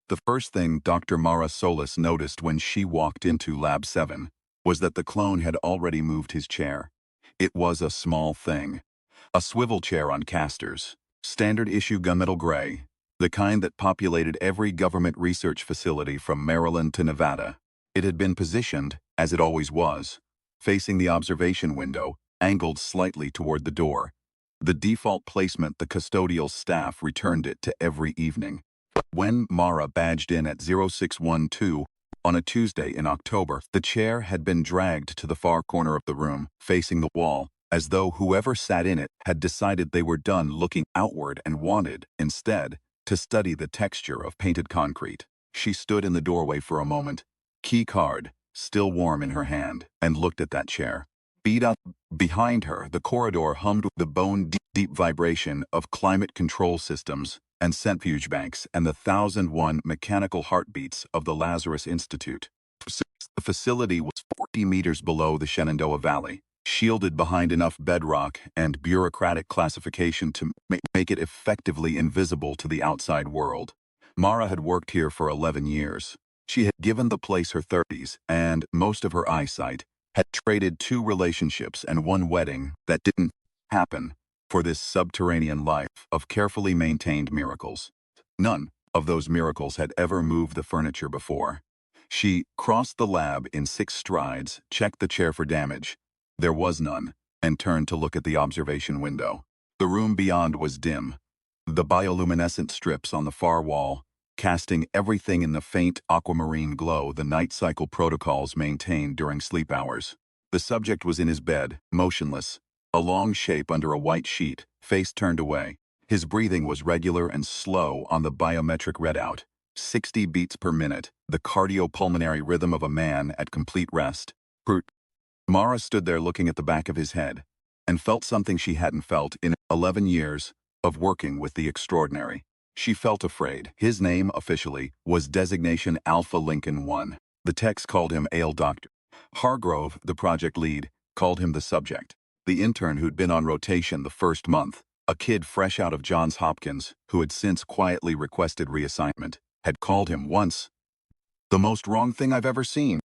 The first thing Dr. Mara Solis noticed when she walked into Lab 7 was that the clone had already moved his chair. It was a small thing. A swivel chair on casters, standard issue gunmetal gray, the kind that populated every government research facility from Maryland to Nevada. It had been positioned, as it always was, facing the observation window, angled slightly toward the door. The default placement the custodial staff returned it to every evening. When Mara badged in at 0612 on a Tuesday in October, the chair had been dragged to the far corner of the room, facing the wall, as though whoever sat in it had decided they were done looking outward and wanted, instead, to study the texture of painted concrete. She stood in the doorway for a moment, key card still warm in her hand, and looked at that chair. Beat up behind her, the corridor hummed with the bone-deep vibration of climate control systems and centrifuge banks and the 1001 mechanical heartbeats of the Lazarus Institute. The facility was 40 meters below the Shenandoah Valley, shielded behind enough bedrock and bureaucratic classification to make it effectively invisible to the outside world. Mara had worked here for 11 years. She had given the place her 30s and most of her eyesight, had traded 2 relationships and 1 wedding that didn't happen for this subterranean life of carefully maintained miracles. None of those miracles had ever moved the furniture before. She crossed the lab in 6 strides, checked the chair for damage. There was none, and turned to look at the observation window. The room beyond was dim, the bioluminescent strips on the far wall casting everything in the faint aquamarine glow the night cycle protocols maintained during sleep hours. The subject was in his bed, motionless, a long shape under a white sheet, face turned away. His breathing was regular and slow on the biometric readout, 60 beats per minute, the cardiopulmonary rhythm of a man at complete rest. Mara stood there looking at the back of his head, and felt something she hadn't felt in 11 years of working with the extraordinary. She felt afraid. His name, officially, was Designation Alpha Lincoln 1. The text called him Ale Doctor. Hargrove, the project lead, called him the subject. The intern who'd been on rotation the first month, a kid fresh out of Johns Hopkins, who had since quietly requested reassignment, had called him once the most wrong thing I've ever seen.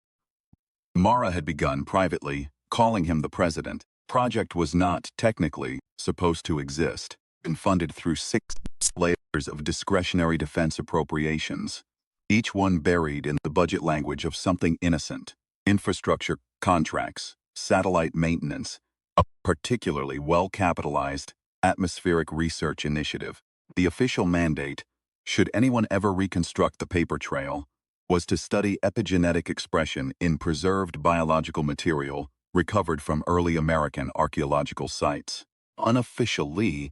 Mara had begun privately, calling him the president. Project was not, technically, supposed to exist. Been funded through 6 layers of discretionary defense appropriations, each one buried in the budget language of something innocent: infrastructure contracts, satellite maintenance, a particularly well-capitalized atmospheric research initiative. The official mandate, should anyone ever reconstruct the paper trail, was to study epigenetic expression in preserved biological material recovered from early American archaeological sites. Unofficially,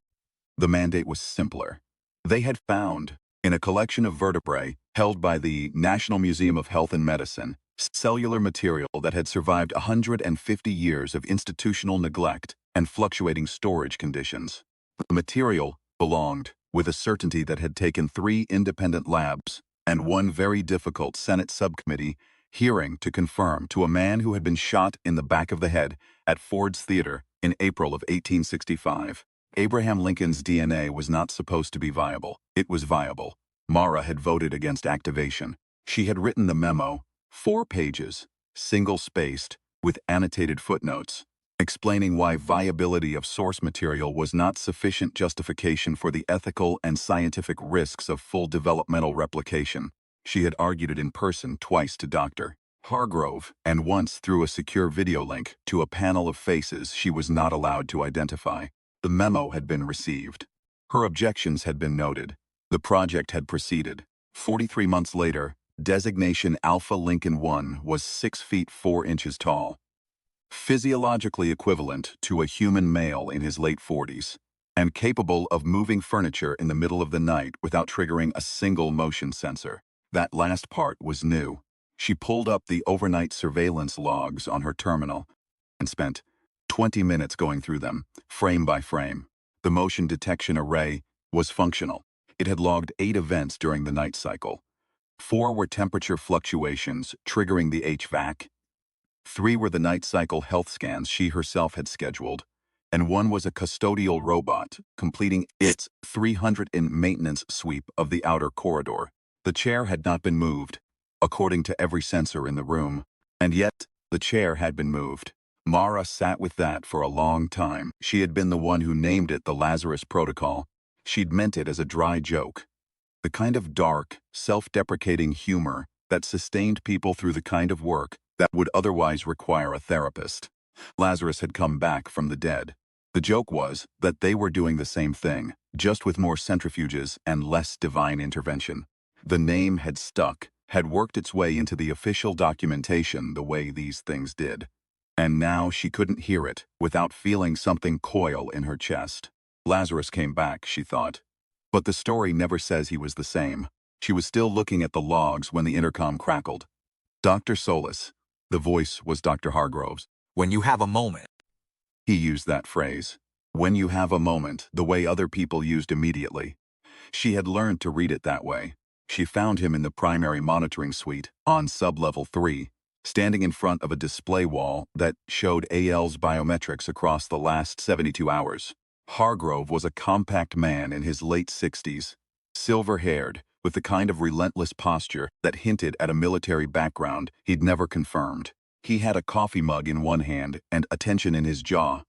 the mandate was simpler. They had found, in a collection of vertebrae held by the National Museum of Health and Medicine, cellular material that had survived 150 years of institutional neglect and fluctuating storage conditions. The material belonged, with a certainty that had taken 3 independent labs and 1 very difficult Senate subcommittee hearing to confirm, to a man who had been shot in the back of the head at Ford's Theater in April of 1865. Abraham Lincoln's DNA was not supposed to be viable. It was viable. Mara had voted against activation. She had written the memo, 4 pages, single-spaced, with annotated footnotes, explaining why viability of source material was not sufficient justification for the ethical and scientific risks of full developmental replication. She had argued it in person twice to Dr. Hargrove, and once through a secure video link to a panel of faces she was not allowed to identify. The memo had been received. Her objections had been noted. The project had proceeded. 43 months later, Designation Alpha Lincoln 1 was 6 feet 4 inches tall, physiologically equivalent to a human male in his late 40s, and capable of moving furniture in the middle of the night without triggering a single motion sensor. That last part was new. She pulled up the overnight surveillance logs on her terminal and spent 20 minutes going through them, frame by frame. The motion detection array was functional. It had logged 8 events during the night cycle. 4 were temperature fluctuations triggering the HVAC. 3 were the night cycle health scans she herself had scheduled, and 1 was a custodial robot completing its 300 maintenance sweep of the outer corridor. The chair had not been moved, according to every sensor in the room. And yet, the chair had been moved. Mara sat with that for a long time. She had been the one who named it the Lazarus Protocol. She'd meant it as a dry joke. The kind of dark, self-deprecating humor that sustained people through the kind of work that would otherwise require a therapist. Lazarus had come back from the dead. The joke was that they were doing the same thing, just with more centrifuges and less divine intervention. The name had stuck, had worked its way into the official documentation the way these things did. And now she couldn't hear it without feeling something coil in her chest. Lazarus came back, she thought. But the story never says he was the same. She was still looking at the logs when the intercom crackled. Dr. Solis. The voice was Dr. Hargrove's. When you have a moment. He used that phrase. When you have a moment, the way other people used immediately. She had learned to read it that way. She found him in the primary monitoring suite, on sub-level 3, standing in front of a display wall that showed AL's biometrics across the last 72 hours. Hargrove was a compact man in his late 60s, silver-haired, with the kind of relentless posture that hinted at a military background he'd never confirmed. He had a coffee mug in one hand and a tension in his jaw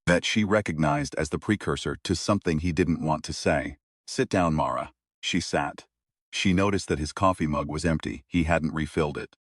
that she recognized as the precursor to something he didn't want to say. "Sit down, Mara." She sat. She noticed that his coffee mug was empty. He hadn't refilled it.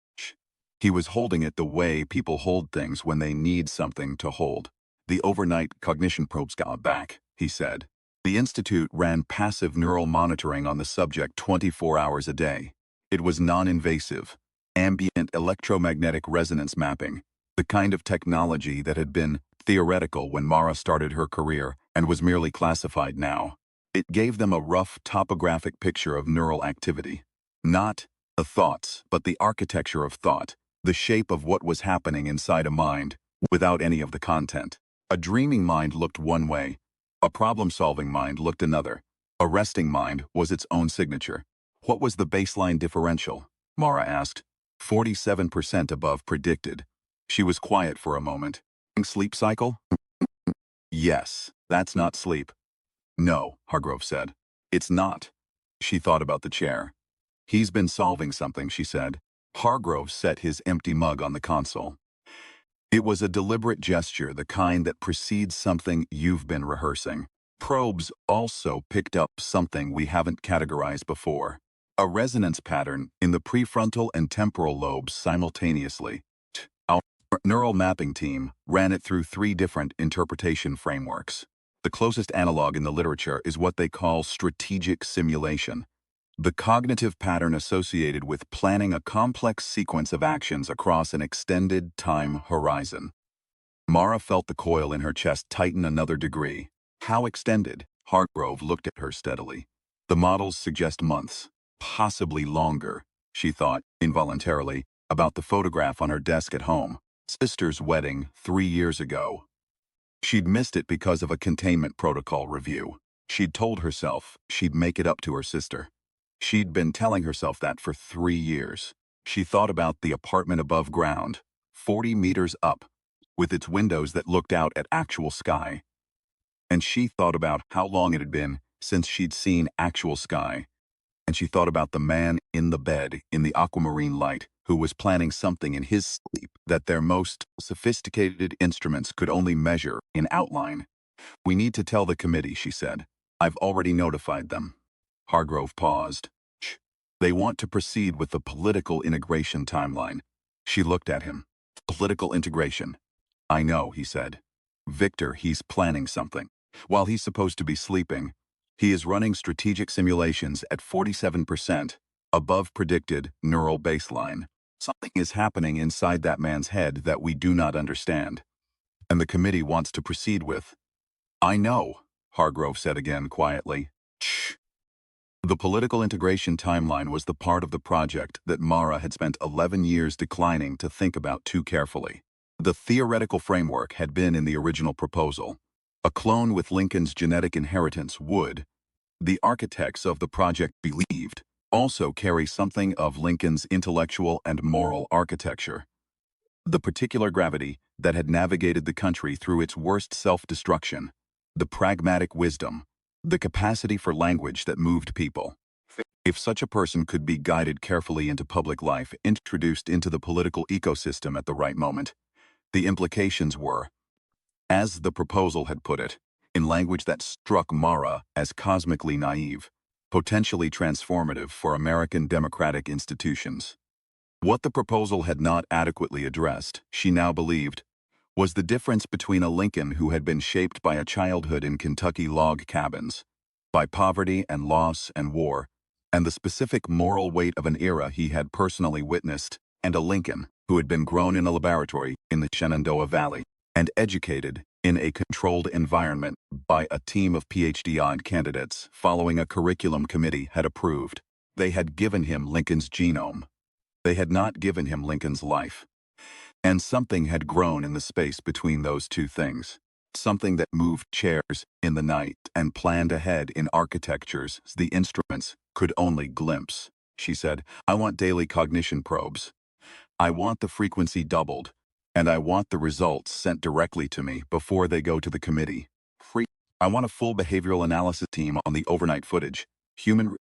He was holding it the way people hold things when they need something to hold. "The overnight cognition probes got back," he said. The Institute ran passive neural monitoring on the subject 24 hours a day. It was non-invasive, ambient electromagnetic resonance mapping, the kind of technology that had been theoretical when Mara started her career and was merely classified now. It gave them a rough topographic picture of neural activity. Not the thoughts, but the architecture of thought, the shape of what was happening inside a mind, without any of the content. A dreaming mind looked one way. A problem-solving mind looked another. A resting mind was its own signature. What was the baseline differential? Mara asked. 47% above predicted. She was quiet for a moment. Sleep cycle? Yes, that's not sleep. No, Hargrove said. It's not. She thought about the chair. He's been solving something, she said. Hargrove set his empty mug on the console. It was a deliberate gesture, the kind that precedes something you've been rehearsing. Probes also picked up something we haven't categorized before. A resonance pattern in the prefrontal and temporal lobes simultaneously. Our neural mapping team ran it through 3 different interpretation frameworks. The closest analog in the literature is what they call strategic simulation, the cognitive pattern associated with planning a complex sequence of actions across an extended time horizon. Mara felt the coil in her chest tighten another degree. How extended? Hargrove looked at her steadily. The models suggest months, possibly longer, she thought, involuntarily, about the photograph on her desk at home. Sister's wedding 3 years ago. She'd missed it because of a containment protocol review. She'd told herself she'd make it up to her sister. She'd been telling herself that for 3 years. She thought about the apartment above ground, 40 meters up, with its windows that looked out at actual sky. And she thought about how long it had been since she'd seen actual sky. And she thought about the man in the bed in the aquamarine light who was planning something in his sleep that their most sophisticated instruments could only measure in outline. "We need to tell the committee," she said. "I've already notified them." Hargrove paused. "Shh. They want to proceed with the political integration timeline." She looked at him. "Political integration." "I know," he said. "Victor, he's planning something. While he's supposed to be sleeping, he is running strategic simulations at 47%, above predicted neural baseline. Something is happening inside that man's head that we do not understand. And the committee wants to proceed with." "I know," Hargrove said again quietly. "Shh." The political integration timeline was the part of the project that Mara had spent 11 years declining to think about too carefully. The theoretical framework had been in the original proposal. A clone with Lincoln's genetic inheritance would, the architects of the project believed, also carry something of Lincoln's intellectual and moral architecture. The particular gravity that had navigated the country through its worst self-destruction, the pragmatic wisdom, the capacity for language that moved people. If such a person could be guided carefully into public life, introduced into the political ecosystem at the right moment, the implications were, as the proposal had put it, in language that struck Mara as cosmically naive, potentially transformative for American democratic institutions. What the proposal had not adequately addressed, she now believed, was the difference between a Lincoln who had been shaped by a childhood in Kentucky log cabins, by poverty and loss and war, and the specific moral weight of an era he had personally witnessed, and a Lincoln who had been grown in a laboratory in the Shenandoah Valley and educated in a controlled environment by a team of PhD candidates following a curriculum committee had approved. They had given him Lincoln's genome. They had not given him Lincoln's life. And something had grown in the space between those two things. Something that moved chairs in the night and planned ahead in architectures the instruments could only glimpse. She said, I want daily cognition probes. I want the frequency doubled, and I want the results sent directly to me before they go to the committee. I want a full behavioral analysis team on the overnight footage. Human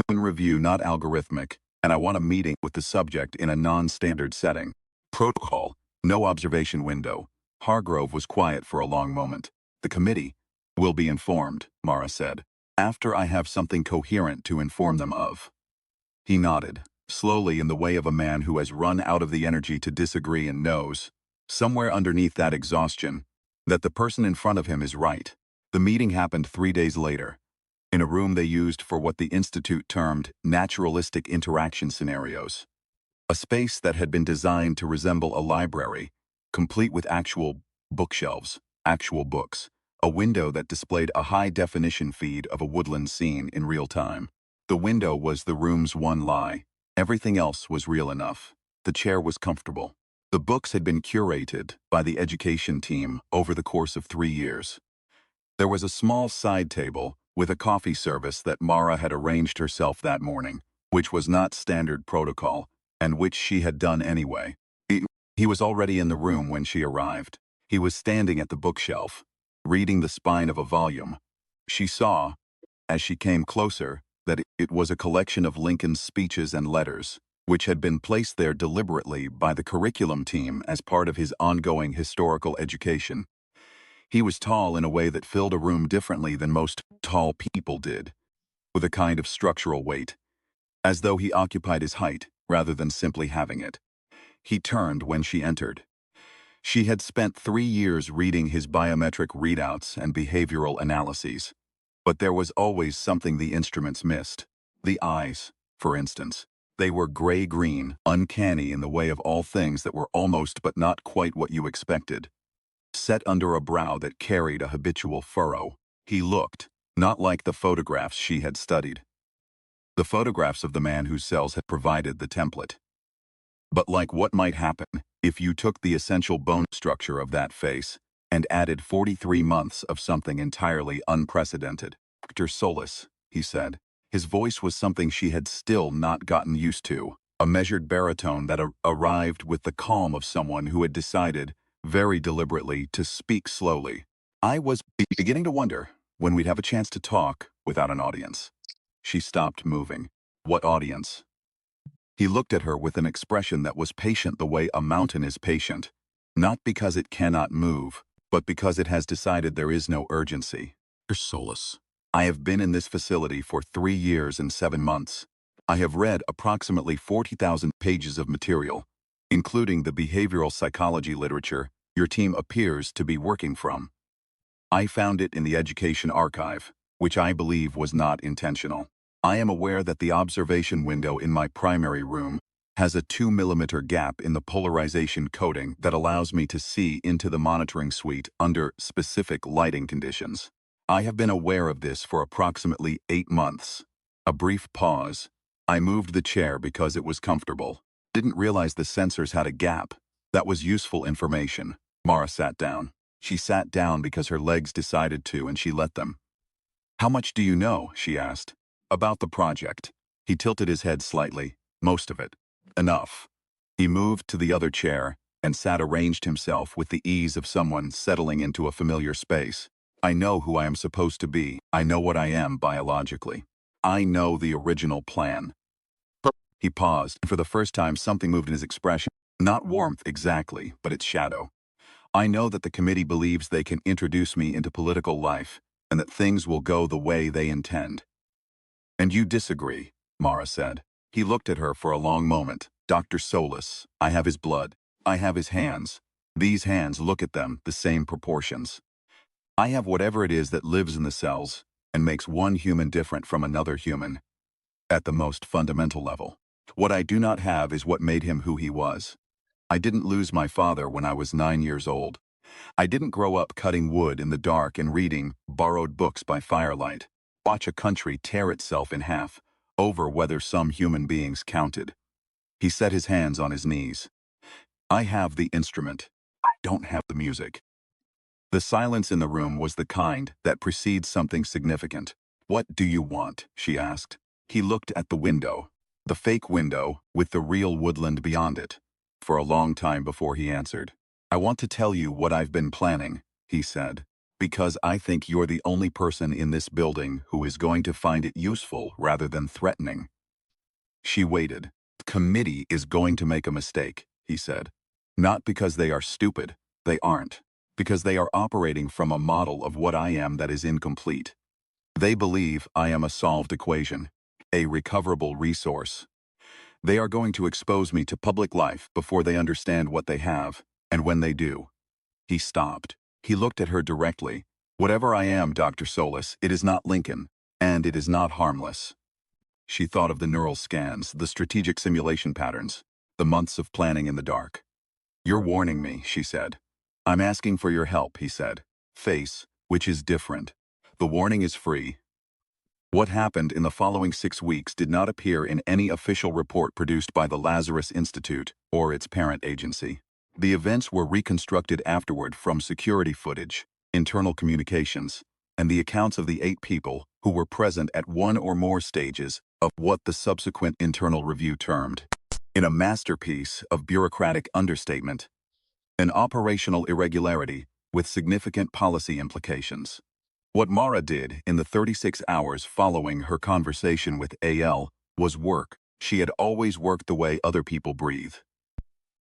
review, not algorithmic, and I want a meeting with the subject in a non-standard setting. Protocol, no observation window. Hargrove was quiet for a long moment. The committee will be informed, Mara said, after I have something coherent to inform them of. He nodded, slowly in the way of a man who has run out of the energy to disagree and knows, somewhere underneath that exhaustion, that the person in front of him is right. The meeting happened 3 days later, in a room they used for what the Institute termed naturalistic interaction scenarios. A space that had been designed to resemble a library, complete with actual bookshelves, actual books, a window that displayed a high-definition feed of a woodland scene in real time. The window was the room's one lie. Everything else was real enough. The chair was comfortable. The books had been curated by the education team over the course of 3 years. There was a small side table with a coffee service that Mara had arranged herself that morning, which was not standard protocol, and which she had done anyway. He was already in the room when she arrived. He was standing at the bookshelf, reading the spine of a volume. She saw, as she came closer, that it was a collection of Lincoln's speeches and letters, which had been placed there deliberately by the curriculum team as part of his ongoing historical education. He was tall in a way that filled a room differently than most tall people did, with a kind of structural weight, as though he occupied his height rather than simply having it. He turned when she entered. She had spent 3 years reading his biometric readouts and behavioral analyses, but there was always something the instruments missed. The eyes, for instance. They were gray-green, uncanny in the way of all things that were almost but not quite what you expected. Set under a brow that carried a habitual furrow, he looked, not like the photographs she had studied. The photographs of the man whose cells had provided the template. But like what might happen if you took the essential bone structure of that face and added 43 months of something entirely unprecedented. Dr. Solis, he said. His voice was something she had still not gotten used to, a measured baritone that arrived with the calm of someone who had decided, very deliberately, to speak slowly. I was beginning to wonder when we'd have a chance to talk without an audience. She stopped moving. What audience? He looked at her with an expression that was patient the way a mountain is patient, not because it cannot move, but because it has decided there is no urgency. Solis. I have been in this facility for 3 years and 7 months. I have read approximately 40,000 pages of material, including the behavioral psychology literature your team appears to be working from. I found it in the education archive, which I believe was not intentional. I am aware that the observation window in my primary room has a 2mm gap in the polarization coating that allows me to see into the monitoring suite under specific lighting conditions. I have been aware of this for approximately 8 months. A brief pause. I moved the chair because it was comfortable. Didn't realize the sensors had a gap. That was useful information. Mara sat down. She sat down because her legs decided to and she let them. How much do you know? She asked. About the project. He tilted his head slightly. Most of it. Enough. He moved to the other chair and arranged himself with the ease of someone settling into a familiar space. I know who I am supposed to be. I know what I am biologically. I know the original plan. He paused, and for the first time something moved in his expression. Not warmth exactly, but its shadow. I know that the committee believes they can introduce me into political life, and that things will go the way they intend. And you disagree, Mara said. He looked at her for a long moment. Dr. Solis, I have his blood. I have his hands. These hands, look at them, the same proportions. I have whatever it is that lives in the cells and makes one human different from another human, at the most fundamental level. What I do not have is what made him who he was. I didn't lose my father when I was 9 years old. I didn't grow up cutting wood in the dark and reading borrowed books by firelight. Watch a country tear itself in half over whether some human beings counted. He set his hands on his knees. I have the instrument. I don't have the music. The silence in the room was the kind that precedes something significant. What do you want? She asked. He looked at the window, the fake window with the real woodland beyond it, for a long time before he answered. I want to tell you what I've been planning, he said, because I think you're the only person in this building who is going to find it useful rather than threatening. She waited. The committee is going to make a mistake, he said. Not because they are stupid. They aren't. Because they are operating from a model of what I am that is incomplete. They believe I am a solved equation, a recoverable resource. They are going to expose me to public life before they understand what they have, and when they do. He stopped. He looked at her directly. Whatever I am, Dr. Solis, it is not Lincoln, and it is not harmless. She thought of the neural scans, the strategic simulation patterns, the months of planning in the dark. You're warning me, she said. I'm asking for your help, he said. Face, which is different. The warning is free. What happened in the following 6 weeks did not appear in any official report produced by the Lazarus Institute or its parent agency. The events were reconstructed afterward from security footage, internal communications, and the accounts of the 8 people who were present at one or more stages of what the subsequent internal review termed, in a masterpiece of bureaucratic understatement, an operational irregularity with significant policy implications. What Mara did in the 36 hours following her conversation with AL was work. She had always worked the way other people breathe.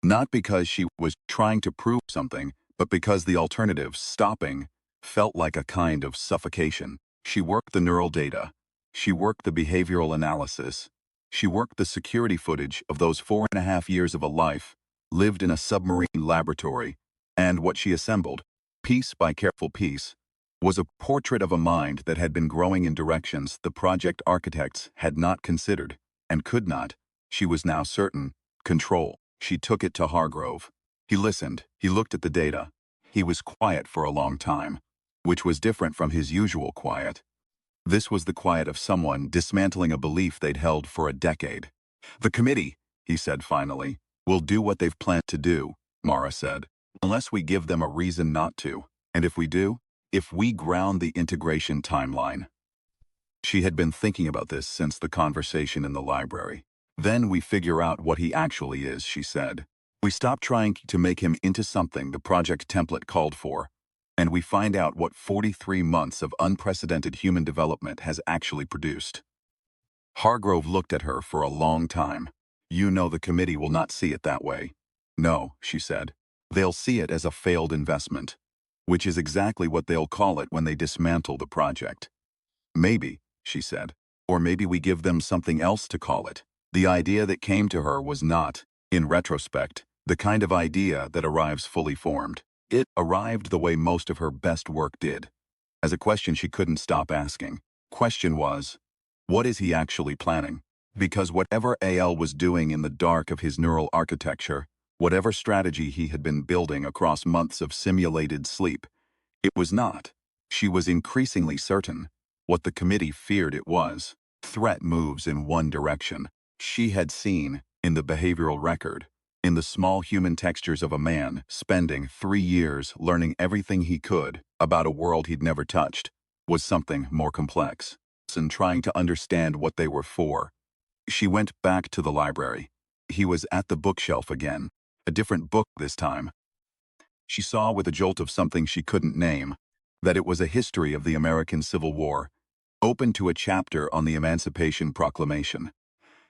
Not because she was trying to prove something, but because the alternative, stopping, felt like a kind of suffocation. She worked the neural data. She worked the behavioral analysis. She worked the security footage of those 4.5 years of a life lived in a submarine laboratory, and what she assembled, piece by careful piece, was a portrait of a mind that had been growing in directions the project architects had not considered, and could not, she was now certain, control. She took it to Hargrove. He listened. He looked at the data. He was quiet for a long time, which was different from his usual quiet. This was the quiet of someone dismantling a belief they'd held for a decade. The committee, he said finally, will do what they've planned to do, Mara said, unless we give them a reason not to. And if we do, if we ground the integration timeline. She had been thinking about this since the conversation in the library. Then we figure out what he actually is, she said. We stop trying to make him into something the project template called for, and we find out what 43 months of unprecedented human development has actually produced. Hargrove looked at her for a long time. You know the committee will not see it that way. No, she said. They'll see it as a failed investment, which is exactly what they'll call it when they dismantle the project. Maybe, she said, or maybe we give them something else to call it. The idea that came to her was not, in retrospect, the kind of idea that arrives fully formed. It arrived the way most of her best work did, as a question she couldn't stop asking. Question was, what is he actually planning? Because whatever AL was doing in the dark of his neural architecture, whatever strategy he had been building across months of simulated sleep, it was not, she was increasingly certain, what the committee feared it was. Threat moves in one direction. She had seen, in the behavioral record, in the small human textures of a man spending 3 years learning everything he could about a world he'd never touched, was something more complex, and trying to understand what they were for. She went back to the library. He was at the bookshelf again, a different book this time. She saw with a jolt of something she couldn't name, that it was a history of the American Civil War, open to a chapter on the Emancipation Proclamation.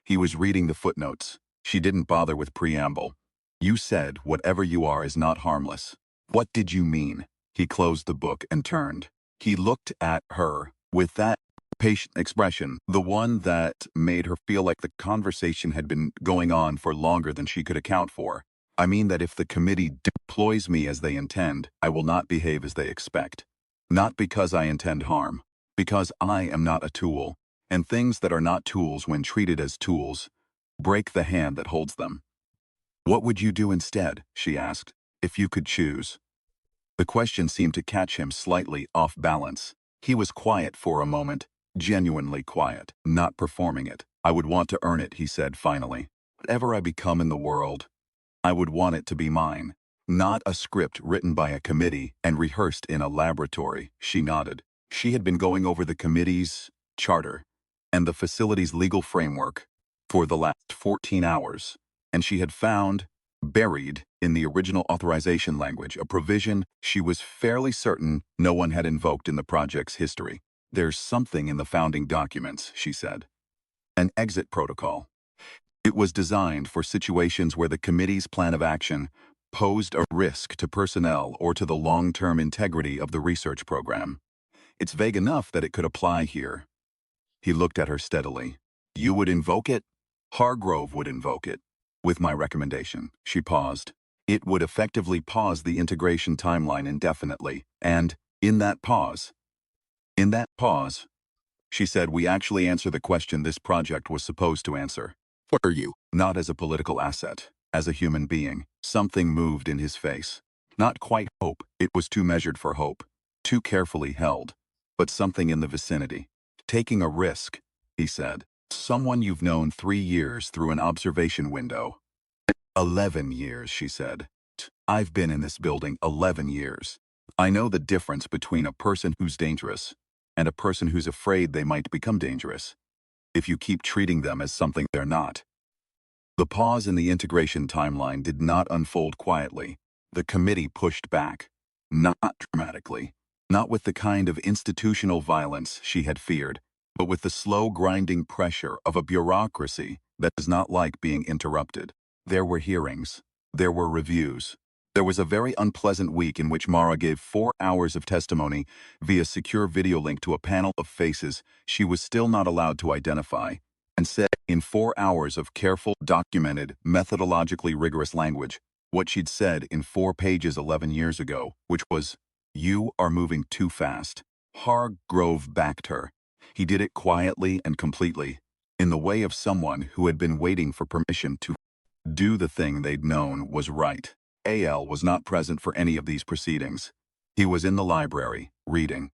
He was reading the footnotes. She didn't bother with preamble. You said whatever you are is not harmless. What did you mean? He closed the book and turned. He looked at her with that patient expression, the one that made her feel like the conversation had been going on for longer than she could account for. I mean that if the committee deploys me as they intend, I will not behave as they expect. Not because I intend harm, because I am not a tool, and things that are not tools when treated as tools break the hand that holds them. What would you do instead, she asked, if you could choose? The question seemed to catch him slightly off balance. He was quiet for a moment, genuinely quiet, not performing it. I would want to earn it, he said finally. Whatever I become in the world, I would want it to be mine. Not a script written by a committee and rehearsed in a laboratory, she nodded. She had been going over the committee's charter and the facility's legal framework for the last 14 hours, and she had found, buried in the original authorization language, a provision she was fairly certain no one had invoked in the project's history. There's something in the founding documents, she said. An exit protocol. It was designed for situations where the committee's plan of action posed a risk to personnel or to the long-term integrity of the research program. It's vague enough that it could apply here. He looked at her steadily. You would invoke it? Hargrove would invoke it. With my recommendation, she paused. It would effectively pause the integration timeline indefinitely, and, in that pause, she said, we actually answer the question this project was supposed to answer. What are you? Not as a political asset, as a human being. Something moved in his face. Not quite hope, it was too measured for hope, too carefully held, but something in the vicinity. Taking a risk, he said. Someone you've known 3 years through an observation window. 11 years, she said. I've been in this building 11 years. I know the difference between a person who's dangerous and a person who's afraid they might become dangerous, if you keep treating them as something they're not. The pause in the integration timeline did not unfold quietly. The committee pushed back. Not dramatically. Not with the kind of institutional violence she had feared, but with the slow grinding pressure of a bureaucracy that does not like being interrupted. There were hearings. There were reviews. There was a very unpleasant week in which Mara gave 4 hours of testimony via secure video link to a panel of faces she was still not allowed to identify, and said in 4 hours of careful, documented, methodologically rigorous language what she'd said in 4 pages 11 years ago, which was, "You are moving too fast." Hargrove backed her. He did it quietly and completely, in the way of someone who had been waiting for permission to do the thing they'd known was right. AL was not present for any of these proceedings. He was in the library, reading.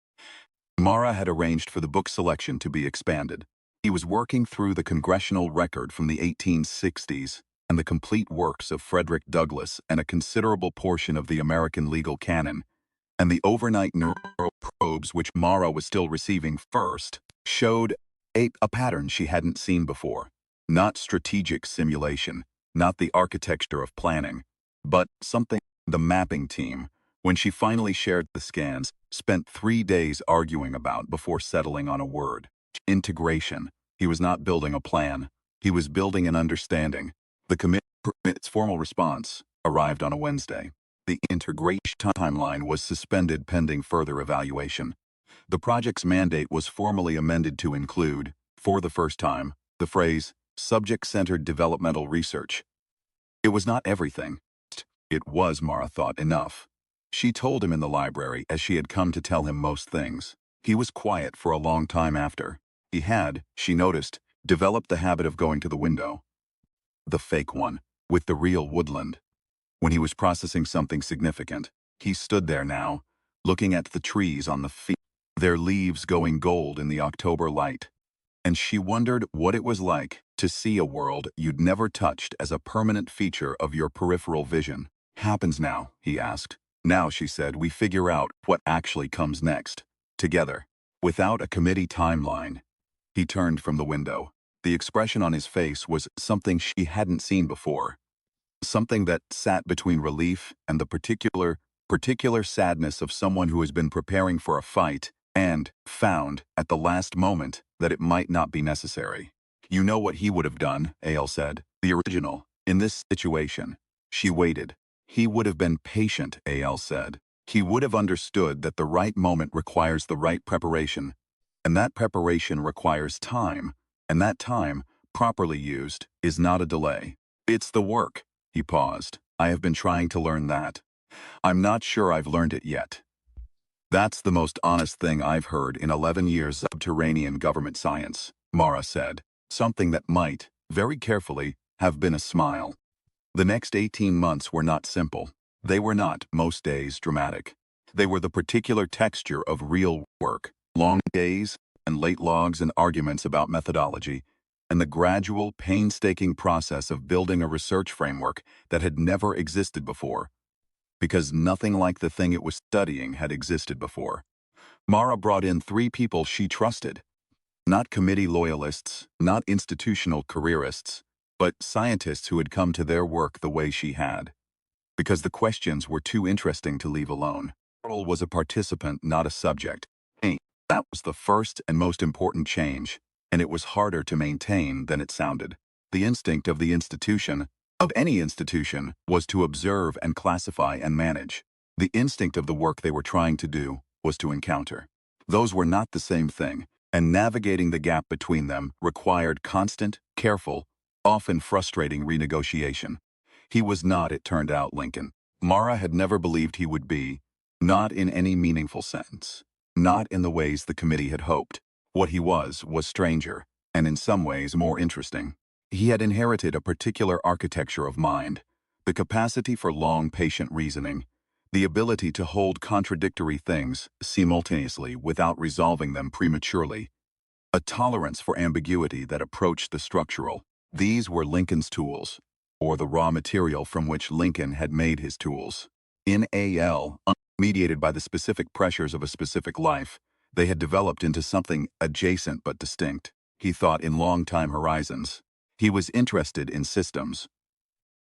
Mara had arranged for the book selection to be expanded. He was working through the congressional record from the 1860s and the complete works of Frederick Douglass and a considerable portion of the American legal canon, and the overnight neural probes which Mara was still receiving first showed a pattern she hadn't seen before. Not strategic simulation, not the architecture of planning, but something the mapping team, when she finally shared the scans, spent 3 days arguing about before settling on a word. Integration. He was not building a plan. He was building an understanding. The committee's formal response arrived on a Wednesday. The integration timeline was suspended pending further evaluation. The project's mandate was formally amended to include, for the first time, the phrase, subject-centered developmental research. It was not everything. It was, Mara thought, enough. She told him in the library, as she had come to tell him most things. He was quiet for a long time after. He had, she noticed, developed the habit of going to the window. The fake one, with the real woodland. When he was processing something significant, he stood there now, looking at the trees on the field, their leaves going gold in the October light. And she wondered what it was like to see a world you'd never touched as a permanent feature of your peripheral vision. Happens now, he asked. Now, she said, we figure out what actually comes next. Together. Without a committee timeline. He turned from the window. The expression on his face was something she hadn't seen before. Something that sat between relief and the particular sadness of someone who has been preparing for a fight and found, at the last moment, that it might not be necessary. You know what he would have done, Ale said. The original. In this situation. She waited. He would have been patient, Ale said. He would have understood that the right moment requires the right preparation, and that preparation requires time, and that time, properly used, is not a delay. It's the work. He paused. I have been trying to learn that. I'm not sure I've learned it yet. That's the most honest thing I've heard in 11 years of subterranean government science, Mara said. Something that might, very carefully, have been a smile. The next 18 months were not simple. They were not, most days, dramatic. They were the particular texture of real work, long days and late logs and arguments about methodology, and the gradual, painstaking process of building a research framework that had never existed before, because nothing like the thing it was studying had existed before. Mara brought in 3 people she trusted. Not committee loyalists, not institutional careerists, but scientists who had come to their work the way she had. Because the questions were too interesting to leave alone. Earl was a participant, not a subject. Hey, that was the first and most important change, and it was harder to maintain than it sounded. The instinct of the institution, of any institution, was to observe and classify and manage. The instinct of the work they were trying to do was to encounter. Those were not the same thing, and navigating the gap between them required constant, careful, often frustrating renegotiation. He was not, it turned out, Lincoln. Mara had never believed he would be, not in any meaningful sense, not in the ways the committee had hoped. What he was stranger, and in some ways more interesting. He had inherited a particular architecture of mind, the capacity for long, patient reasoning, the ability to hold contradictory things simultaneously without resolving them prematurely, a tolerance for ambiguity that approached the structural. These were Lincoln's tools, or the raw material from which Lincoln had made his tools. In AL, mediated by the specific pressures of a specific life, they had developed into something adjacent but distinct. He thought in long-time horizons. He was interested in systems.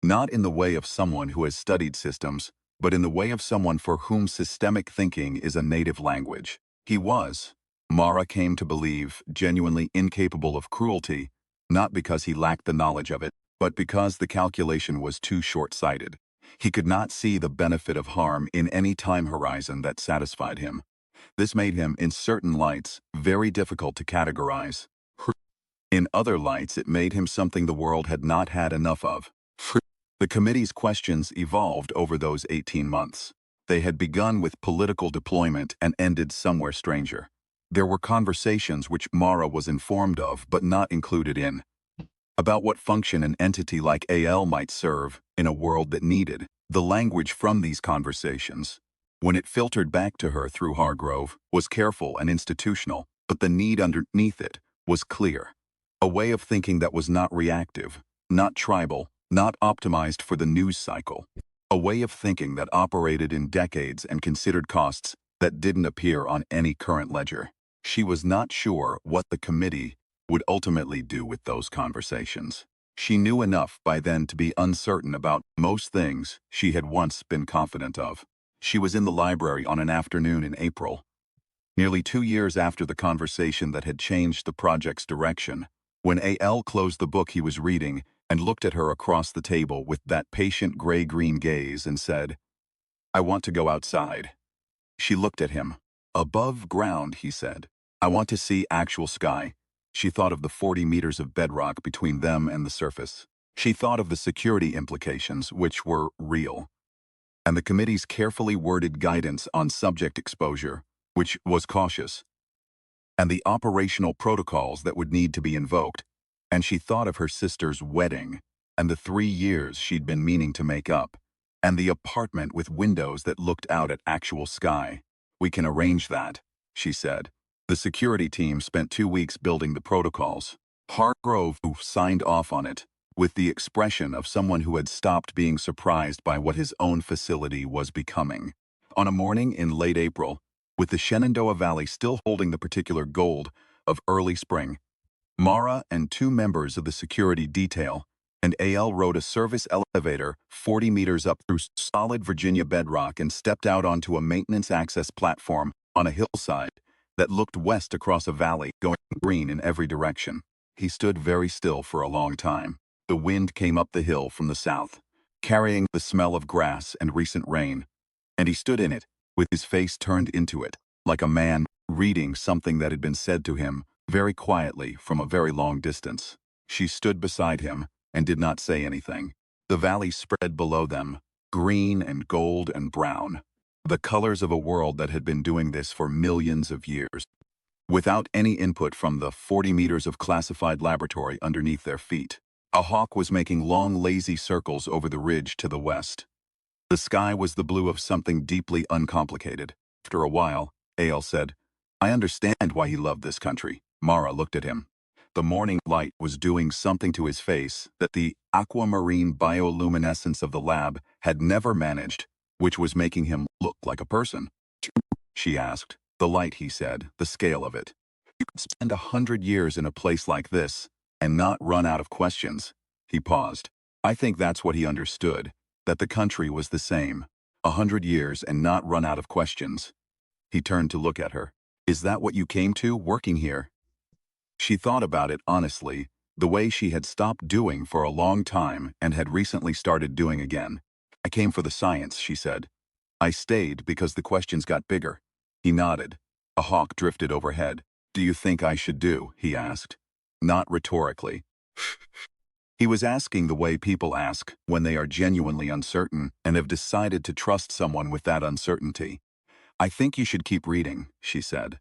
Not in the way of someone who has studied systems, but in the way of someone for whom systemic thinking is a native language. He was, Mara came to believe, genuinely incapable of cruelty, not because he lacked the knowledge of it, but because the calculation was too short-sighted. He could not see the benefit of harm in any time horizon that satisfied him. This made him, in certain lights, very difficult to categorize. In other lights, it made him something the world had not had enough of. The committee's questions evolved over those 18 months. They had begun with political deployment and ended somewhere stranger. There were conversations which Mara was informed of but not included in, about what function an entity like AL might serve in a world that needed the language from these conversations. When it filtered back to her through Hargrove, was careful and institutional, but the need underneath it was clear. A way of thinking that was not reactive, not tribal, not optimized for the news cycle. A way of thinking that operated in decades and considered costs that didn't appear on any current ledger. She was not sure what the committee would ultimately do with those conversations. She knew enough by then to be uncertain about most things she had once been confident of. She was in the library on an afternoon in April, nearly 2 years after the conversation that had changed the project's direction, when AL closed the book he was reading and looked at her across the table with that patient gray-green gaze and said, "I want to go outside." She looked at him. "Above ground," he said. "I want to see actual sky." She thought of the 40 meters of bedrock between them and the surface. She thought of the security implications, which were real, and the committee's carefully worded guidance on subject exposure, which was cautious, and the operational protocols that would need to be invoked. And she thought of her sister's wedding, and the 3 years she'd been meaning to make up, and the apartment with windows that looked out at actual sky. "We can arrange that," she said. The security team spent 2 weeks building the protocols. Hargrove signed off on it, with the expression of someone who had stopped being surprised by what his own facility was becoming. On a morning in late April, with the Shenandoah Valley still holding the particular gold of early spring, Mara and 2 members of the security detail and AL rode a service elevator 40 meters up through solid Virginia bedrock and stepped out onto a maintenance access platform on a hillside that looked west across a valley, going green in every direction. He stood very still for a long time. The wind came up the hill from the south, carrying the smell of grass and recent rain, and he stood in it, with his face turned into it, like a man reading something that had been said to him very quietly from a very long distance. She stood beside him and did not say anything. The valley spread below them, green and gold and brown, the colors of a world that had been doing this for millions of years, without any input from the 40 meters of classified laboratory underneath their feet. A hawk was making long, lazy circles over the ridge to the west. The sky was the blue of something deeply uncomplicated. After a while, Ale said, "I understand why he loved this country." Mara looked at him. The morning light was doing something to his face that the aquamarine bioluminescence of the lab had never managed, which was making him look like a person. She asked. "The light," he said, "the scale of it. You could spend 100 years in a place like this and not run out of questions." He paused. I think that's what he understood, that the country was the same. 100 years and not run out of questions. He turned to look at her. "Is that what you came to, working here?" She thought about it honestly, the way she had stopped doing for a long time and had recently started doing again. "I came for the science," she said. "I stayed because the questions got bigger." He nodded. A hawk drifted overhead. "Do you think I should do?" he asked. Not rhetorically. He was asking the way people ask when they are genuinely uncertain and have decided to trust someone with that uncertainty. "I think you should keep reading," she said.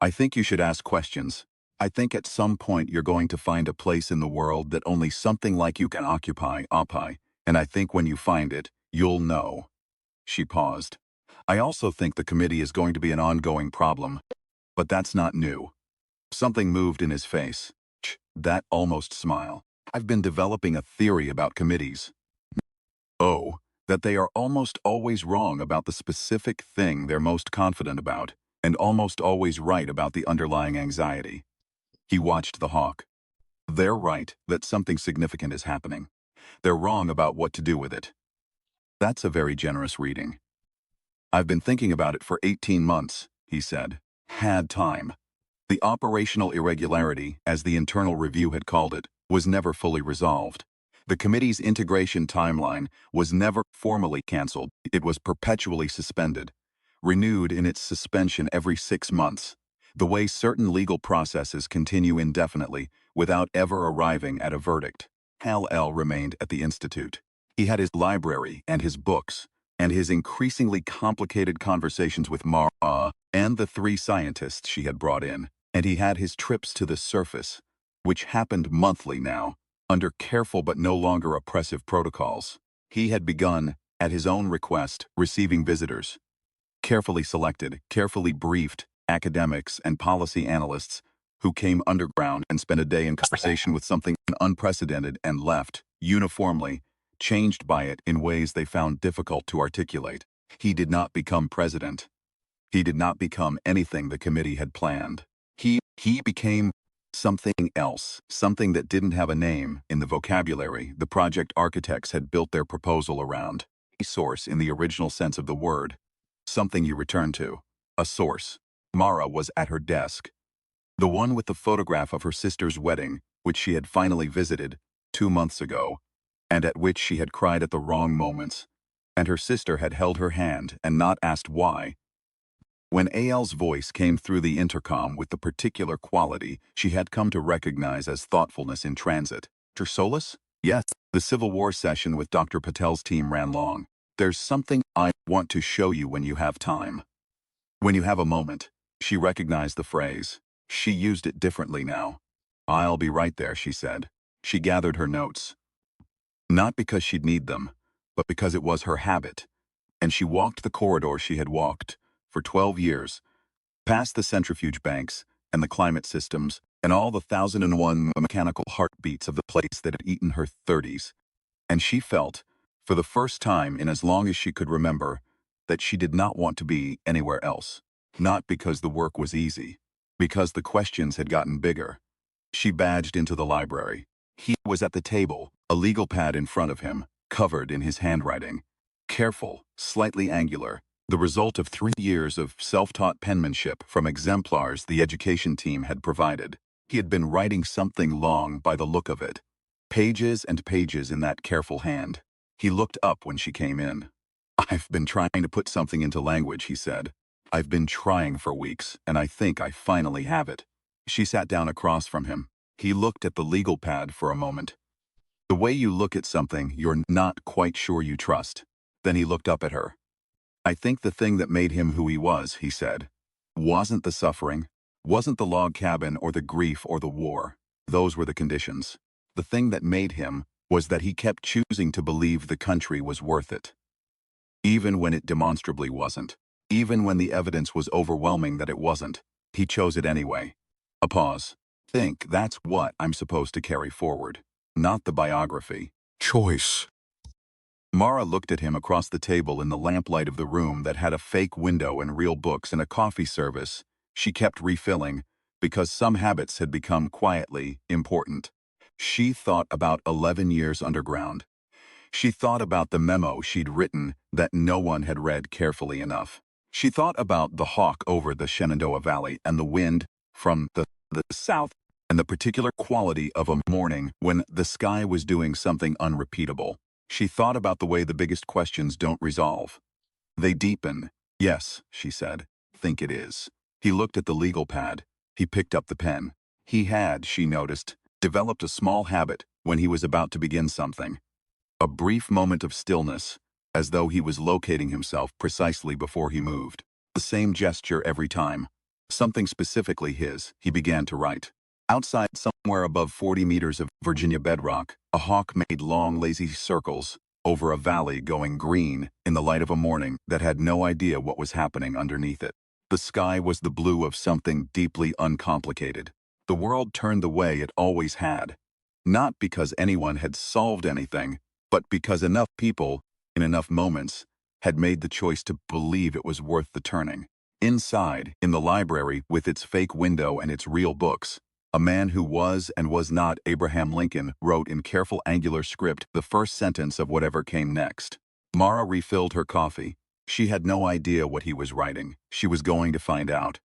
"I think you should ask questions. I think at some point you're going to find a place in the world that only something like you can occupy, and I think when you find it, you'll know." She paused. "I also think the committee is going to be an ongoing problem, but that's not new." Something moved in his face. That almost smile. "I've been developing a theory about committees." "Oh, that they are almost always wrong about the specific thing they're most confident about, and almost always right about the underlying anxiety." He watched the hawk. "They're right that something significant is happening. They're wrong about what to do with it." That's a very generous reading. "I've been thinking about it for 18 months, he said. "Had time." The operational irregularity, as the internal review had called it, was never fully resolved. The committee's integration timeline was never formally canceled. It was perpetually suspended, renewed in its suspension every 6 months, the way certain legal processes continue indefinitely without ever arriving at a verdict. Hal-El remained at the Institute. He had his library and his books, and his increasingly complicated conversations with Mara and the 3 scientists she had brought in, and he had his trips to the surface, which happened monthly now, under careful but no longer oppressive protocols. He had begun, at his own request, receiving visitors. Carefully selected, carefully briefed academics and policy analysts who came underground and spent a day in conversation with something unprecedented and left, uniformly, changed by it in ways they found difficult to articulate. He did not become president. He did not become anything the committee had planned. He became something else, something that didn't have a name in the vocabulary the project architects had built their proposal around. A source in the original sense of the word. Something you return to. A source. Mara was at her desk. The one with the photograph of her sister's wedding, which she had finally visited 2 months ago, and at which she had cried at the wrong moments, and her sister had held her hand and not asked why. When A.L.'s voice came through the intercom with the particular quality she had come to recognize as thoughtfulness in transit. "Dr. Solis?" "Yes." The Civil War session with Dr. Patel's team ran long. "There's something I want to show you when you have time. When you have a moment." She recognized the phrase. She used it differently now. "I'll be right there," she said. She gathered her notes. Not because she'd need them, but because it was her habit. And she walked the corridor she had walked for 12 years, past the centrifuge banks and the climate systems and all the 1,001 mechanical heartbeats of the place that had eaten her 30s. And she felt, for the first time in as long as she could remember, that she did not want to be anywhere else. Not because the work was easy, because the questions had gotten bigger. She badged into the library. He was at the table, a legal pad in front of him, covered in his handwriting. Careful, slightly angular, the result of 3 years of self-taught penmanship from exemplars the education team had provided. He had been writing something long by the look of it. Pages and pages in that careful hand. He looked up when she came in. "I've been trying to put something into language," he said. "I've been trying for weeks, and I think I finally have it." She sat down across from him. He looked at the legal pad for a moment. "The way you look at something you're not quite sure you trust." Then he looked up at her. "I think the thing that made him who he was," he said, "wasn't the suffering, wasn't the log cabin or the grief or the war. Those were the conditions. The thing that made him was that he kept choosing to believe the country was worth it. Even when it demonstrably wasn't. Even when the evidence was overwhelming that it wasn't. He chose it anyway." A pause. "Think that's what I'm supposed to carry forward. Not the biography. Choice." Mara looked at him across the table in the lamplight of the room that had a fake window and real books and a coffee service she kept refilling because some habits had become quietly important. She thought about 11 years underground. She thought about the memo she'd written that no one had read carefully enough. She thought about the hawk over the Shenandoah Valley and the wind from the south and the particular quality of a morning when the sky was doing something unrepeatable. She thought about the way the biggest questions don't resolve. They deepen. "Yes," she said. "Think it is." He looked at the legal pad. He picked up the pen. He had, she noticed, developed a small habit when he was about to begin something. A brief moment of stillness, as though he was locating himself precisely before he moved. The same gesture every time. Something specifically his, he began to write. Outside, somewhere above 40 meters of Virginia bedrock, a hawk made long, lazy circles over a valley going green in the light of a morning that had no idea what was happening underneath it. The sky was the blue of something deeply uncomplicated. The world turned the way it always had. Not because anyone had solved anything, but because enough people, in enough moments, had made the choice to believe it was worth the turning. Inside, in the library with its fake window and its real books, a man who was and was not Abraham Lincoln wrote in careful angular script the first sentence of whatever came next. Mara refilled her coffee. She had no idea what he was writing. She was going to find out.